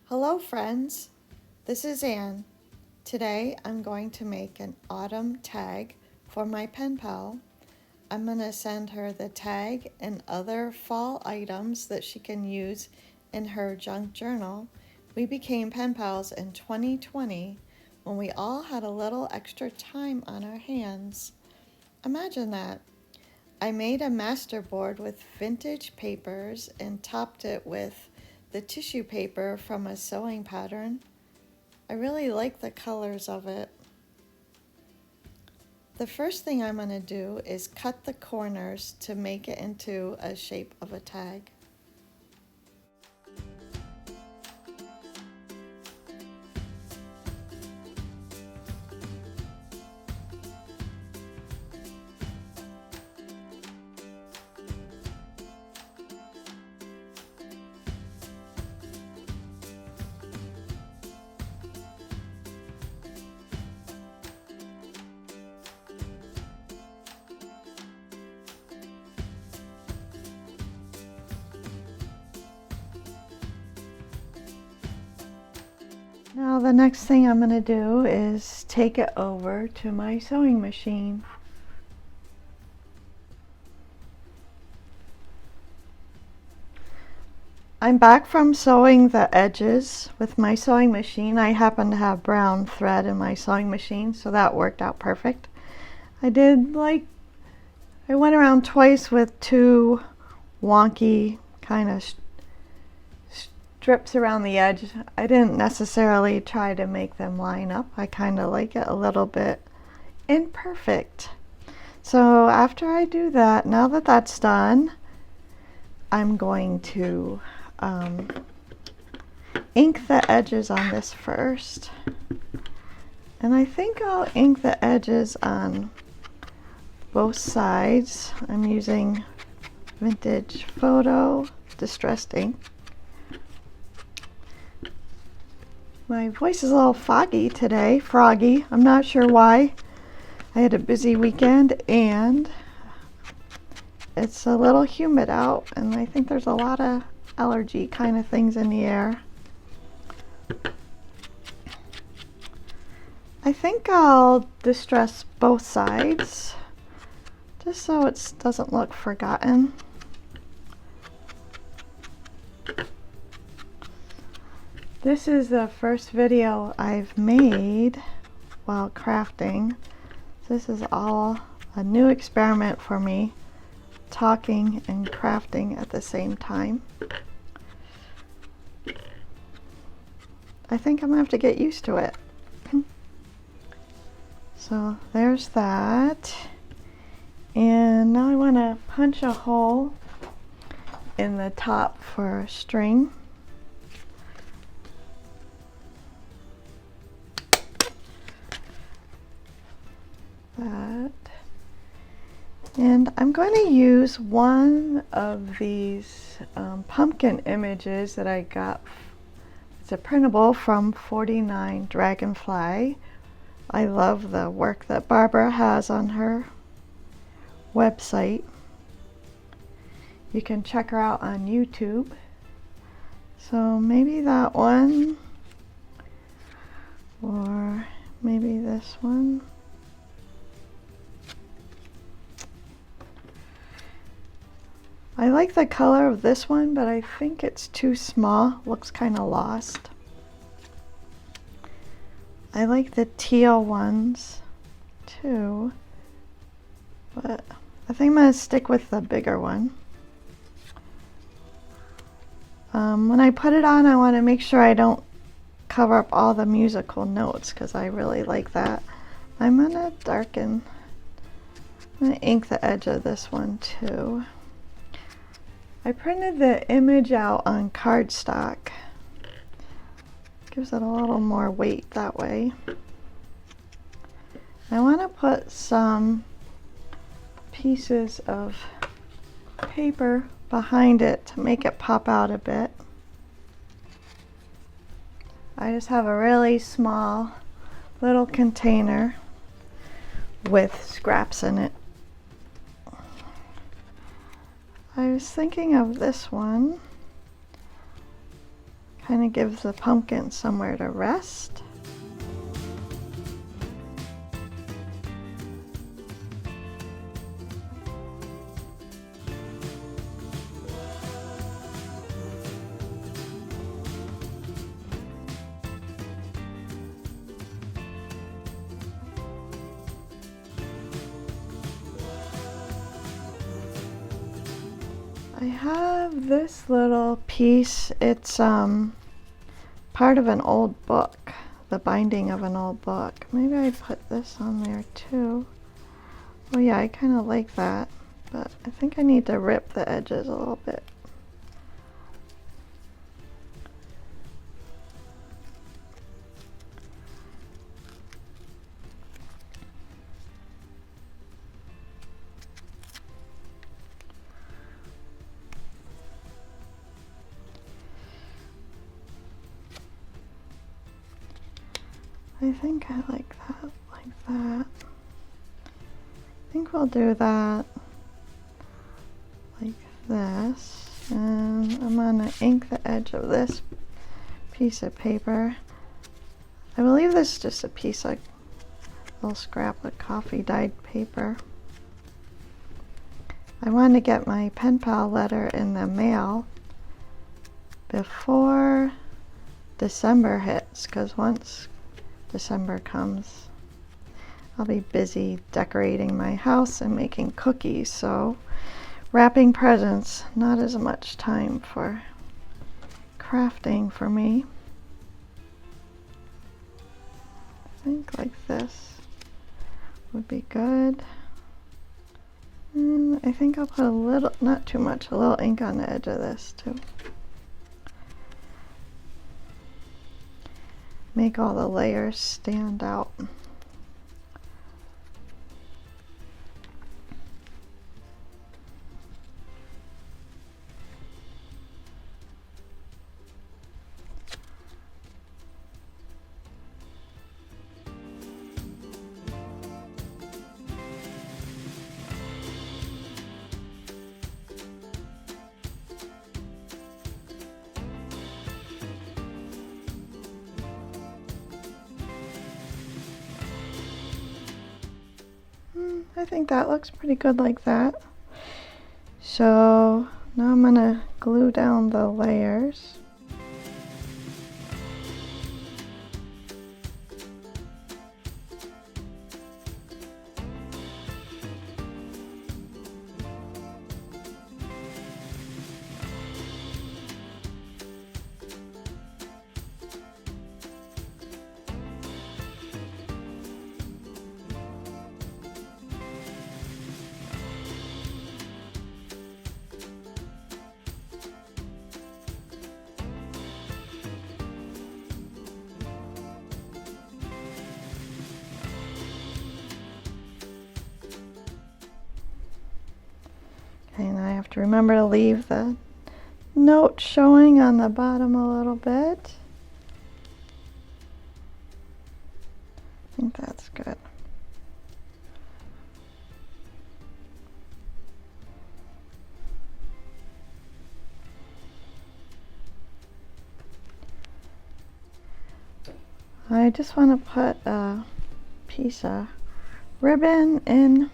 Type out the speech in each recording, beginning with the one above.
Hello friends, this is Anne. Today I'm going to make an autumn tag for my pen pal. I'm going to send her the tag and other fall items that she can use in her junk journal. We became pen pals in 2020 when we all had a little extra time on our hands. Imagine that. I made a master board with vintage papers and topped it with the tissue paper from a sewing pattern. I really like the colors of it. The first thing I'm going to do is cut the corners to make it into a shape of a tag. Now the next thing I'm going to do is take it over to my sewing machine. I'm back from sewing the edges with my sewing machine. I happen to have brown thread in my sewing machine, so that worked out perfect. I went around twice with two wonky kind of strips around the edge. I didn't necessarily try to make them line up. I kind of like it a little bit imperfect. So after I do that, now that that's done, I'm going to ink the edges on this first. And I think I'll ink the edges on both sides. I'm using Vintage Photo Distressed ink. My voice is a little foggy today, froggy. I'm not sure why. I had a busy weekend and it's a little humid out, and I think there's a lot of allergy kind of things in the air. I think I'll distress both sides just so it doesn't look forgotten. This is the first video I've made while crafting. This is all a new experiment for me, talking and crafting at the same time. I think I'm gonna have to get used to it. So there's that. And now I want to punch a hole in the top for a string. That. And I'm going to use one of these pumpkin images that I got. It's a printable from 49 Dragonfly. I love the work that Barbara has on her website. You can check her out on YouTube. So maybe that one, or maybe this one. I like the color of this one, but I think it's too small. Looks kind of lost. I like the teal ones too, but I think I'm going to stick with the bigger one. When I put it on, I want to make sure I don't cover up all the musical notes because I really like that. I'm going to darken, I'm going to ink the edge of this one too. I printed the image out on cardstock. Gives it a little more weight that way. I want to put some pieces of paper behind it to make it pop out a bit. I just have a really small little container with scraps in it. I was thinking of this one. Kind of gives the pumpkin somewhere to rest. I have this little piece. It's part of an old book, the binding of an old book. Maybe I put this on there too. Oh yeah, I kind of like that, but I think I need to rip the edges a little bit. I think I like that, like that. I think we'll do that like this. And I'm gonna ink the edge of this piece of paper. I believe this is just a piece of little scrap of coffee dyed paper. I wanted to get my pen pal letter in the mail before December hits, because once December comes, I'll be busy decorating my house and making cookies, so wrapping presents, not as much time for crafting for me. I think like this would be good. And I think I'll put a little, not too much, a little ink on the edge of this too. Make all the layers stand out. I think that looks pretty good like that. So now I'm gonna glue down the layers. And I have to remember to leave the note showing on the bottom a little bit. I think that's good. I just want to put a piece of ribbon in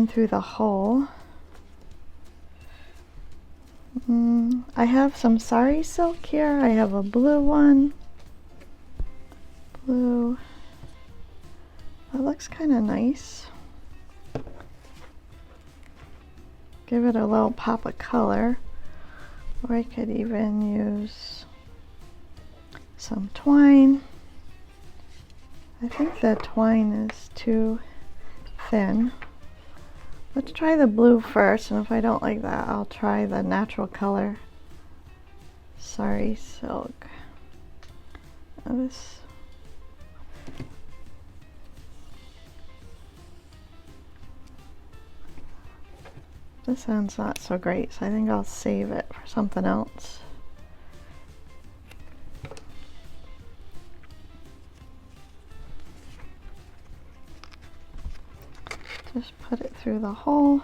through the hole. I have some sari silk here. I have a blue one. Blue. That looks kind of nice. Give it a little pop of color. Or I could even use some twine. I think the twine is too thin. Let's try the blue first, and if I don't like that, I'll try the natural color sari silk. Now this sounds not so great, so I think I'll save it for something else. Just put it through the hole.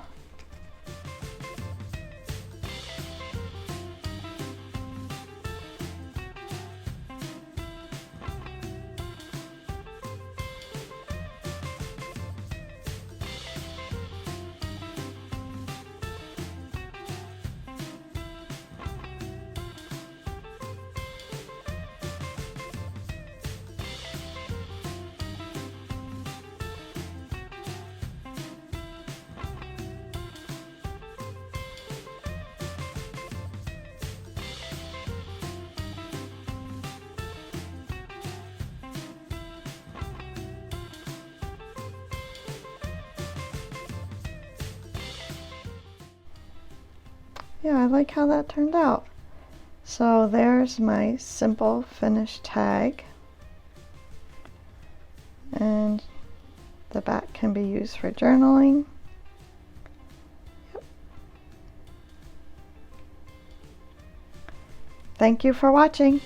Yeah, I like how that turned out. So there's my simple finished tag. And the back can be used for journaling. Yep. Thank you for watching.